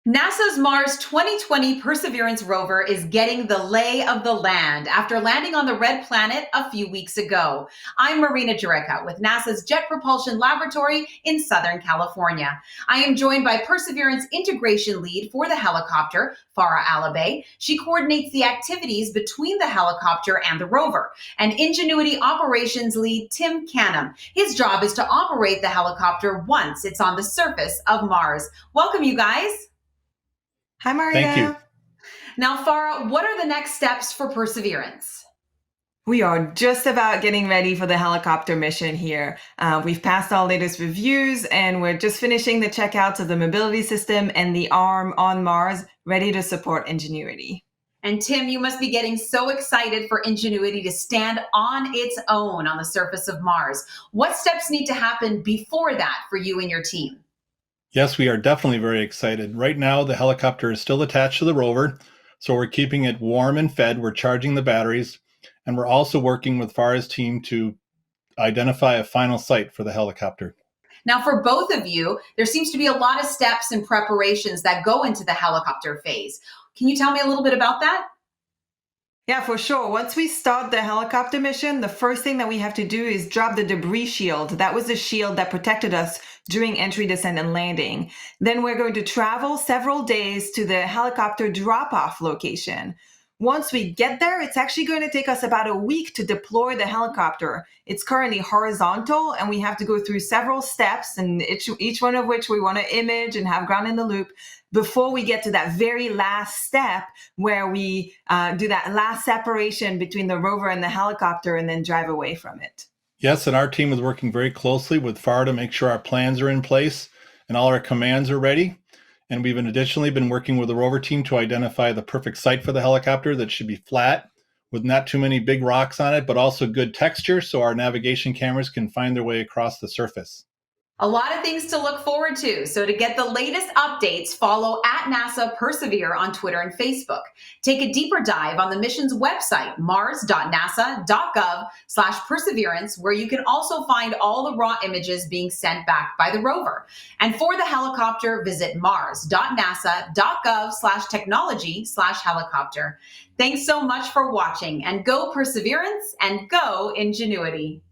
NASA's Mars 2020 Perseverance rover is getting the lay of the land after landing on the red planet a few weeks ago. I'm Marina Jureka with NASA's Jet Propulsion Laboratory in Southern California. I am joined by Perseverance integration lead for the helicopter, Farah Alibay. She coordinates the activities between the helicopter and the rover. And Ingenuity operations lead, Tim Canham. His job is to operate the helicopter once it's on the surface of Mars. Welcome, you guys. Hi, Maria. Thank you. Now, Farah, what are the next steps for Perseverance? We are just about getting ready for the helicopter mission here. We've passed our latest reviews and we're just finishing the checkouts of the mobility system and the arm on Mars, ready to support Ingenuity. And Tim, you must be getting so excited for Ingenuity to stand on its own on the surface of Mars. What steps need to happen before that for you and your team? Yes, we are definitely very excited. Right now, the helicopter is still attached to the rover, so we're keeping it warm and fed. We're charging the batteries, and we're also working with Farah's team to identify a final site for the helicopter. Now, for both of you, there seems to be a lot of steps and preparations that go into the helicopter phase. Can you tell me a little bit about that? Yeah, for sure. Once we start the helicopter mission, the first thing that we have to do is drop the debris shield. That was the shield that protected us during entry, descent, and landing. Then we're going to travel several days to the helicopter drop-off location. Once we get there, it's actually going to take us about a week to deploy the helicopter. It's currently horizontal, and we have to go through several steps, and each one of which we want to image and have ground in the loop before we get to that very last step where we do that last separation between the rover and the helicopter and then drive away from it. Yes, and our team is working very closely with Farah to make sure our plans are in place and all our commands are ready. And we've additionally been working with the rover team to identify the perfect site for the helicopter that should be flat with not too many big rocks on it, but also good texture so our navigation cameras can find their way across the surface. A lot of things to look forward to. So to get the latest updates, follow at NASA Persevere on Twitter and Facebook. Take a deeper dive on the mission's website, mars.nasa.gov/perseverance, where you can also find all the raw images being sent back by the rover. And for the helicopter, visit mars.nasa.gov/technology/helicopter. Thanks so much for watching, and go Perseverance and go Ingenuity.